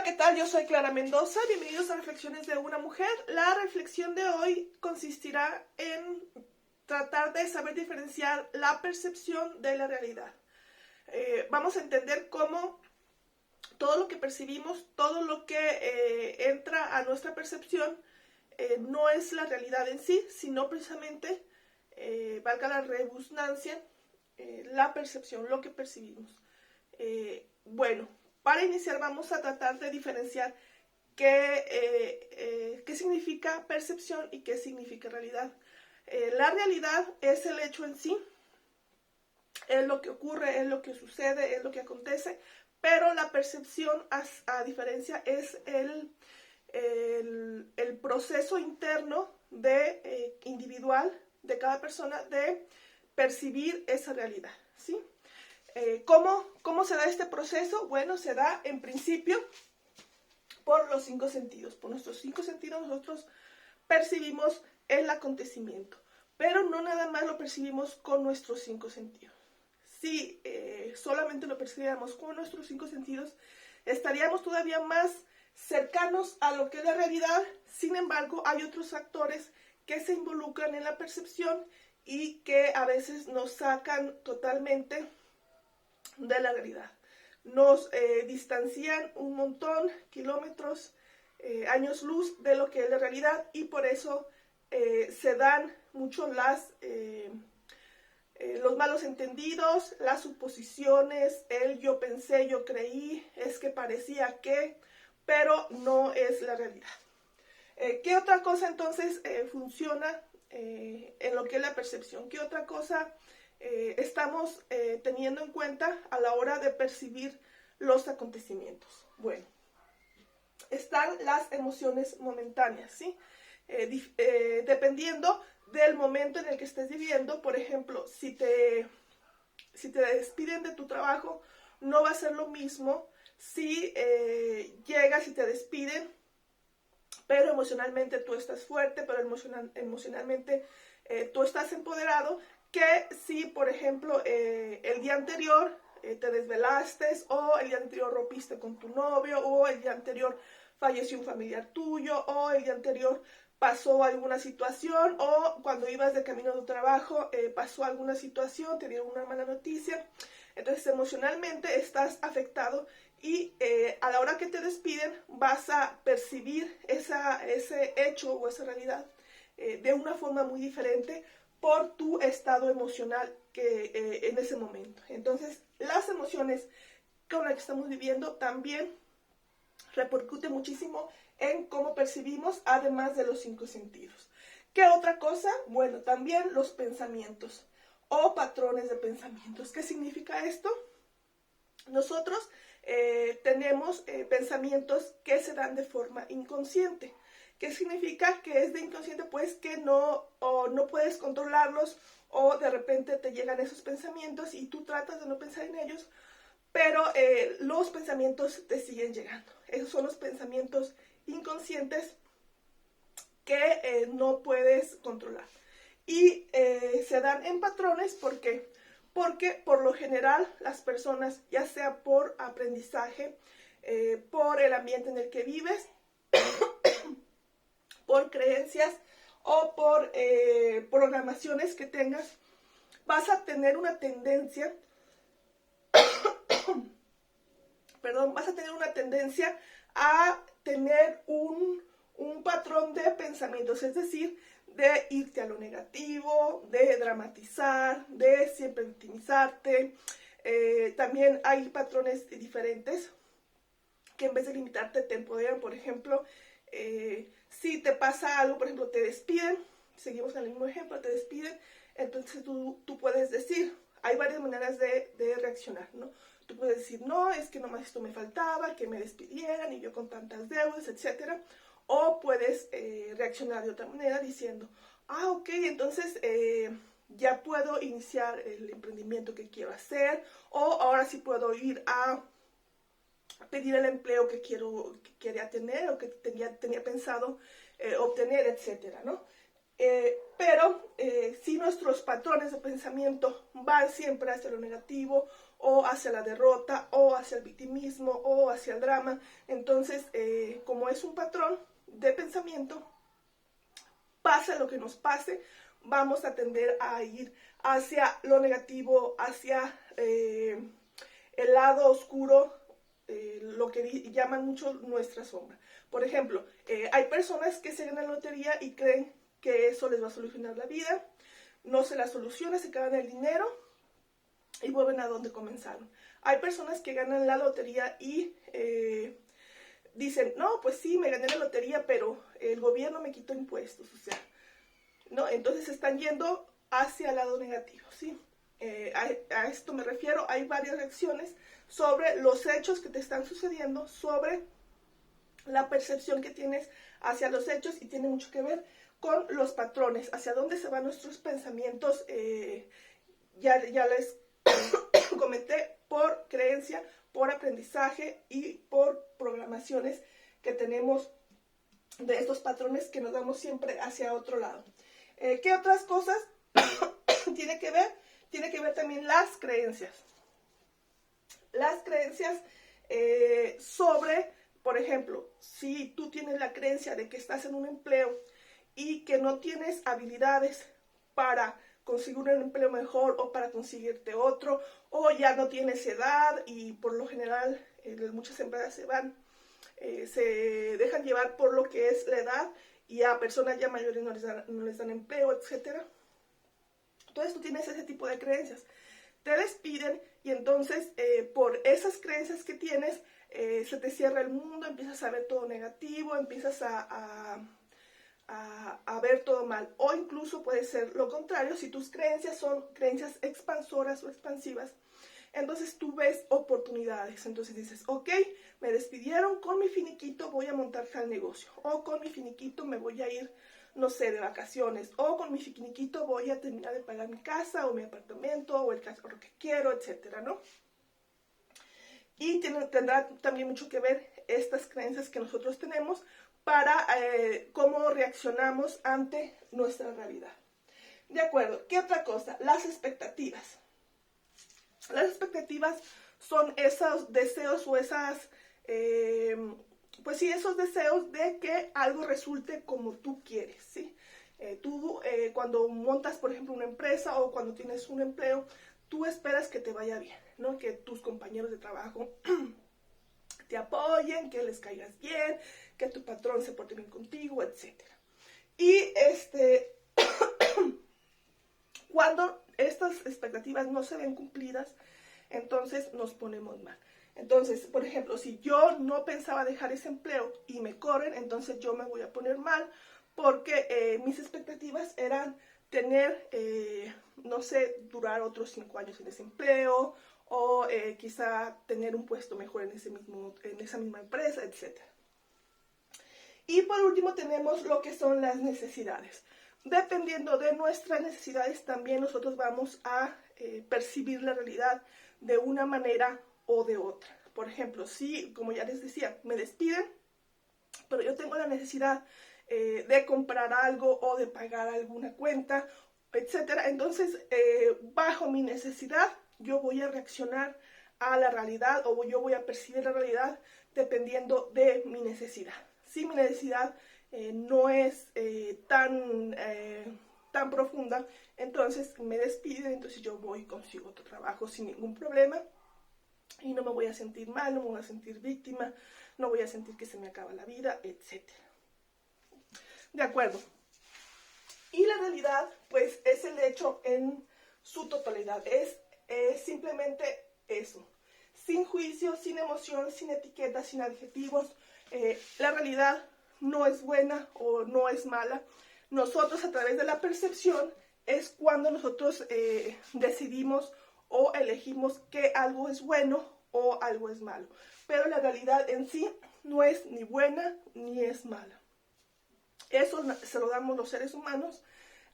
Hola, ¿qué tal? Yo soy Clara Mendoza, bienvenidos a Reflexiones de una Mujer. La reflexión de hoy consistirá en tratar de saber diferenciar la percepción de la realidad. Vamos a entender cómo todo lo que percibimos, todo lo que entra a nuestra percepción, no es la realidad en sí, sino precisamente, valga la redundancia, la percepción, lo que percibimos. Bueno, para iniciar vamos a tratar de diferenciar qué significa percepción y qué significa realidad. La realidad es el hecho en sí, es lo que ocurre, es lo que sucede, es lo que acontece, pero la percepción, a diferencia, es el proceso interno individual de cada persona de percibir esa realidad, ¿sí? ¿Cómo se da este proceso? Bueno, se da en principio por los 5 sentidos. Por nuestros 5 sentidos nosotros percibimos el acontecimiento, pero no nada más lo percibimos con nuestros 5 sentidos. Si solamente lo percibiéramos con nuestros 5 sentidos, estaríamos todavía más cercanos a lo que es la realidad. Sin embargo, hay otros factores que se involucran en la percepción y que a veces nos sacan totalmente de la realidad. Nos distancian un montón, kilómetros, años luz de lo que es la realidad, y por eso se dan mucho los malos entendidos, las suposiciones, el yo pensé, yo creí, es que parecía que, pero no es la realidad. ¿Qué otra cosa entonces funciona en lo que es la percepción? ¿Qué otra cosa estamos teniendo en cuenta a la hora de percibir los acontecimientos? Bueno, están las emociones momentáneas, ¿sí? Dependiendo del momento en el que estés viviendo. Por ejemplo, si te despiden de tu trabajo, no va a ser lo mismo si llegas y te despiden, pero emocionalmente tú estás fuerte, pero emocionalmente tú estás empoderado, que si, por ejemplo, el día anterior te desvelaste, o el día anterior rompiste con tu novio, o el día anterior falleció un familiar tuyo, o el día anterior pasó alguna situación, o cuando ibas de camino a tu trabajo pasó alguna situación, te dieron una mala noticia. Entonces emocionalmente estás afectado, y a la hora que te despiden vas a percibir ese hecho o esa realidad de una forma muy diferente por tu estado emocional en ese momento. Entonces las emociones con las que estamos viviendo también repercute muchísimo en cómo percibimos, además de los 5 sentidos. ¿Qué otra cosa? Bueno, también los pensamientos o patrones de pensamientos. ¿Qué significa esto? Nosotros tenemos pensamientos que se dan de forma inconsciente. ¿Qué significa que es de inconsciente? Pues que no puedes controlarlos, o de repente te llegan esos pensamientos y tú tratas de no pensar en ellos, pero los pensamientos te siguen llegando. Esos son los pensamientos inconscientes que no puedes controlar. Y se dan en patrones. ¿Por qué? Porque por lo general las personas, ya sea por aprendizaje, por el ambiente en el que vives, por creencias o por programaciones que tengas, vas a tener una tendencia a tener un patrón de pensamientos, es decir, de irte a lo negativo, de dramatizar, de siempre victimizarte. También hay patrones diferentes que en vez de limitarte te empoderan. Por ejemplo, si te pasa algo, por ejemplo, te despiden, seguimos con el mismo ejemplo, te despiden, entonces tú puedes decir, hay varias maneras de reaccionar, ¿no? Tú puedes decir, no, es que nomás esto me faltaba, que me despidieran y yo con tantas deudas, etc. O puedes reaccionar de otra manera diciendo, ok, entonces ya puedo iniciar el emprendimiento que quiero hacer, o ahora sí puedo ir a pedir el empleo que quería tener, o que tenía pensado obtener, etc., ¿no? Pero si nuestros patrones de pensamiento van siempre hacia lo negativo, o hacia la derrota, o hacia el victimismo, o hacia el drama. Entonces, como es un patrón de pensamiento, pase lo que nos pase, vamos a tender a ir hacia lo negativo, hacia el lado oscuro, lo que llaman mucho nuestra sombra. Por ejemplo, hay personas que se ganan la lotería y creen que eso les va a solucionar la vida, no se la soluciona, se quedan el dinero y vuelven a donde comenzaron. Hay personas que ganan la lotería y dicen, no, pues sí, me gané la lotería, pero el gobierno me quitó impuestos, o sea, ¿no? Entonces están yendo hacia el lado negativo, ¿sí? A esto me refiero, hay varias reacciones sobre los hechos que te están sucediendo, sobre la percepción que tienes hacia los hechos, y tiene mucho que ver con los patrones, hacia dónde se van nuestros pensamientos. Ya les comenté, por creencia, por aprendizaje y por programaciones que tenemos de estos patrones que nos damos siempre hacia otro lado. ¿Qué otras cosas tiene que ver? Tiene que ver también las creencias. Las creencias sobre, por ejemplo, si tú tienes la creencia de que estás en un empleo y que no tienes habilidades para conseguir un empleo mejor o para conseguirte otro, o ya no tienes edad y por lo general muchas empresas se dejan llevar por lo que es la edad y a personas ya mayores no les dan empleo, etc. Entonces tú tienes ese tipo de creencias. Te despiden y entonces por esas creencias que tienes se te cierra el mundo, empiezas a ver todo negativo, empiezas a ver todo mal. O incluso puede ser lo contrario, si tus creencias son creencias expansoras o expansivas, entonces tú ves oportunidades. Entonces dices, ok, me despidieron, con mi finiquito voy a montar tal negocio, o con mi finiquito me voy a ir, no sé, de vacaciones, o con mi finiquito voy a terminar de pagar mi casa o mi apartamento o el lo que quiero, etcétera, ¿no? Y tendrá también mucho que ver estas creencias que nosotros tenemos para cómo reaccionamos ante nuestra realidad. De acuerdo, ¿qué otra cosa? Las expectativas. Las expectativas son esos deseos o esas, pues sí, esos deseos de que algo resulte como tú quieres, ¿sí? Tú cuando montas, por ejemplo, una empresa o cuando tienes un empleo, tú esperas que te vaya bien, ¿no? Que tus compañeros de trabajo te apoyen, que les caigas bien, que tu patrón se porte bien contigo, etc. Y cuando estas expectativas no se ven cumplidas, entonces nos ponemos mal. Entonces, por ejemplo, si yo no pensaba dejar ese empleo y me corren, entonces yo me voy a poner mal porque mis expectativas eran tener, no sé, durar otros 5 años en ese empleo o quizá tener un puesto mejor en esa misma empresa, etc. Y por último tenemos lo que son las necesidades. Dependiendo de nuestras necesidades, también nosotros vamos a percibir la realidad de una manera o de otra. Por ejemplo, si, como ya les decía, me despiden, pero yo tengo la necesidad de comprar algo o de pagar alguna cuenta, etcétera, entonces bajo mi necesidad yo voy a reaccionar a la realidad o yo voy a percibir la realidad dependiendo de mi necesidad. Si mi necesidad no es tan profunda, entonces me despiden, entonces yo voy y consigo otro trabajo sin ningún problema y no me voy a sentir mal, no me voy a sentir víctima, no voy a sentir que se me acaba la vida, etc. De acuerdo. Y la realidad, pues, es el hecho en su totalidad. Es simplemente eso. Sin juicio, sin emoción, sin etiquetas, sin adjetivos. La realidad no es buena o no es mala. Nosotros, a través de la percepción, es cuando nosotros decidimos o elegimos que algo es bueno o algo es malo. Pero la realidad en sí no es ni buena ni es mala. Eso se lo damos los seres humanos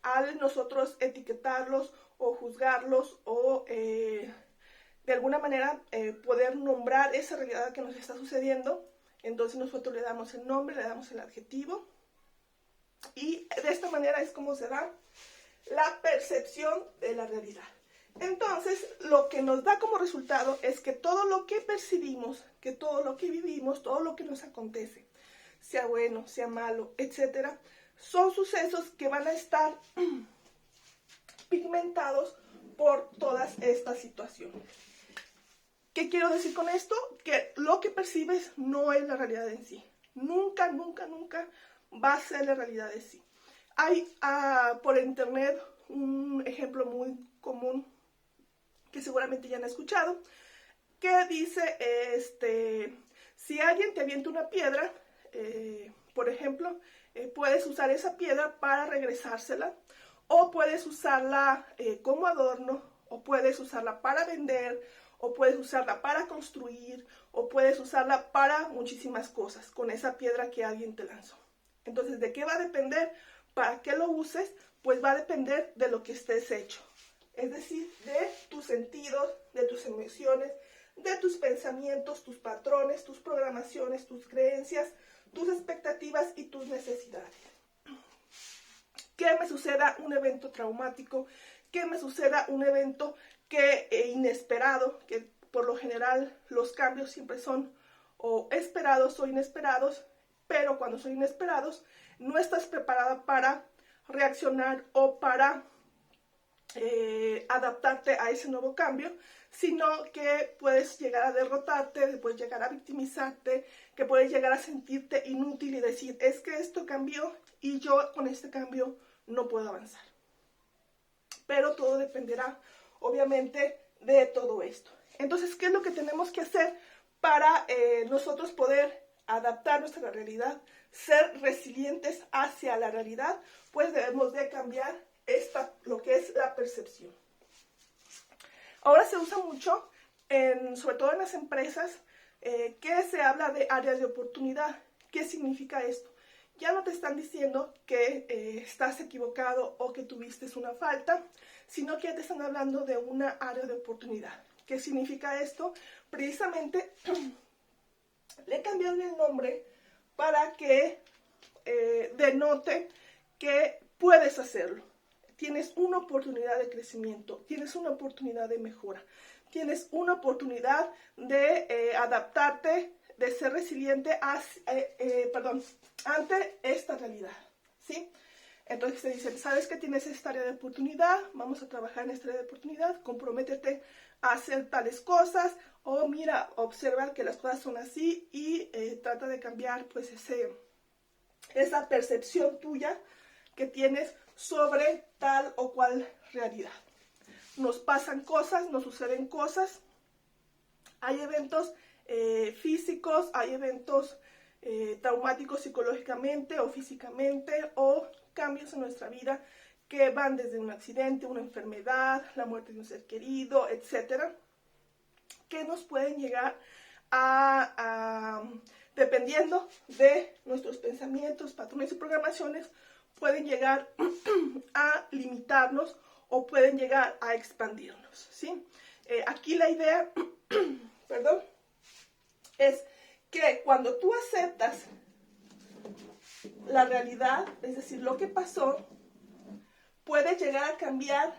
al nosotros etiquetarlos o juzgarlos o de alguna manera poder nombrar esa realidad que nos está sucediendo. Entonces nosotros le damos el nombre, le damos el adjetivo y de esta manera es como se da la percepción de la realidad. Entonces, lo que nos da como resultado es que todo lo que percibimos, que todo lo que vivimos, todo lo que nos acontece, sea bueno, sea malo, etcétera, son sucesos que van a estar pigmentados por todas estas situaciones. ¿Qué quiero decir con esto? Que lo que percibes no es la realidad en sí. Nunca, nunca, nunca va a ser la realidad en sí. Hay por internet un ejemplo muy común que seguramente ya han escuchado, que dice, si alguien te avienta una piedra, por ejemplo, puedes usar esa piedra para regresársela, o puedes usarla como adorno, o puedes usarla para vender, o puedes usarla para construir, o puedes usarla para muchísimas cosas con esa piedra que alguien te lanzó. Entonces, ¿de qué va a depender? ¿Para qué lo uses? Pues va a depender de lo que estés hecho. Es decir, de tus sentidos, de tus emociones, de tus pensamientos, tus patrones, tus programaciones, tus creencias, tus expectativas y tus necesidades. Que me suceda un evento traumático, que me suceda un evento inesperado, que por lo general los cambios siempre son o esperados o inesperados, pero cuando son inesperados no estás preparada para reaccionar o para adaptarte a ese nuevo cambio, sino que puedes llegar a derrotarte, puedes llegar a victimizarte, que puedes llegar a sentirte inútil y decir, es que esto cambió y yo con este cambio no puedo avanzar. Pero todo dependerá, obviamente, de todo esto. Entonces, ¿qué es lo que tenemos que hacer para nosotros poder adaptar nuestra realidad, ser resilientes hacia la realidad? Pues debemos de cambiar lo que es la percepción. Ahora se usa mucho, sobre todo en las empresas, que se habla de áreas de oportunidad. ¿Qué significa esto? Ya no te están diciendo que estás equivocado o que tuviste una falta, sino que ya te están hablando de una área de oportunidad. ¿Qué significa esto? Precisamente le cambiaron el nombre para que denote que puedes hacerlo. Tienes una oportunidad de crecimiento, tienes una oportunidad de mejora, tienes una oportunidad de adaptarte, de ser resiliente ante esta realidad, ¿sí? Entonces te dicen, ¿sabes que tienes esta área de oportunidad? Vamos a trabajar en esta área de oportunidad, comprométete a hacer tales cosas, o mira, observa que las cosas son así y trata de cambiar pues esa percepción tuya que tienes sobre tal o cual realidad. Nos pasan cosas, nos suceden cosas, hay eventos físicos, hay eventos traumáticos psicológicamente o físicamente, o cambios en nuestra vida que van desde un accidente, una enfermedad, la muerte de un ser querido, etcétera, que nos pueden llegar dependiendo de nuestros pensamientos, patrones y programaciones, pueden llegar a limitarnos o pueden llegar a expandirnos, ¿sí? Aquí la idea, perdón, es que cuando tú aceptas la realidad, es decir, lo que pasó, puedes llegar a cambiar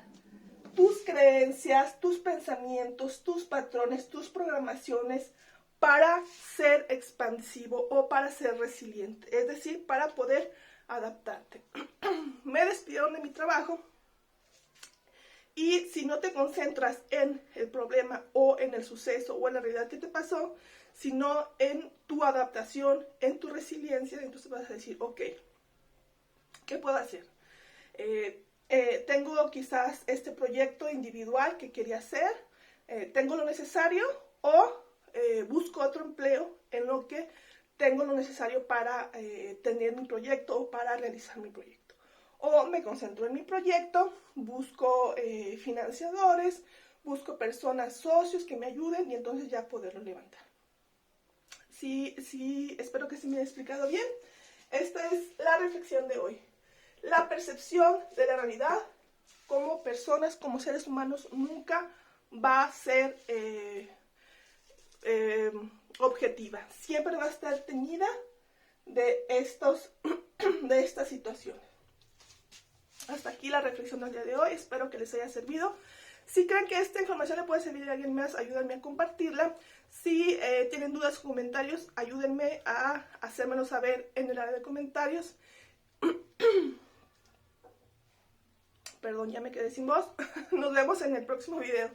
tus creencias, tus pensamientos, tus patrones, tus programaciones para ser expansivo o para ser resiliente, es decir, para poder adaptarte. Me despidieron de mi trabajo y si no te concentras en el problema o en el suceso o en la realidad que te pasó, sino en tu adaptación, en tu resiliencia, entonces vas a decir, ok, ¿qué puedo hacer? Tengo quizás este proyecto individual que quería hacer, tengo lo necesario, o busco otro empleo en lo que tengo lo necesario para tener mi proyecto o para realizar mi proyecto. O me concentro en mi proyecto, busco financiadores, busco personas, socios que me ayuden y entonces ya poderlo levantar. Sí, espero que se me haya explicado bien. Esta es la reflexión de hoy. La percepción de la realidad como personas, como seres humanos, nunca va a ser objetiva. Siempre va a estar teñida de estas situaciones. Hasta aquí la reflexión del día de hoy. Espero que les haya servido. Si creen que esta información le puede servir a alguien más, ayúdenme a compartirla. Si tienen dudas o comentarios, ayúdenme a hacérmelo saber en el área de comentarios. Perdón, ya me quedé sin voz. Nos vemos en el próximo video.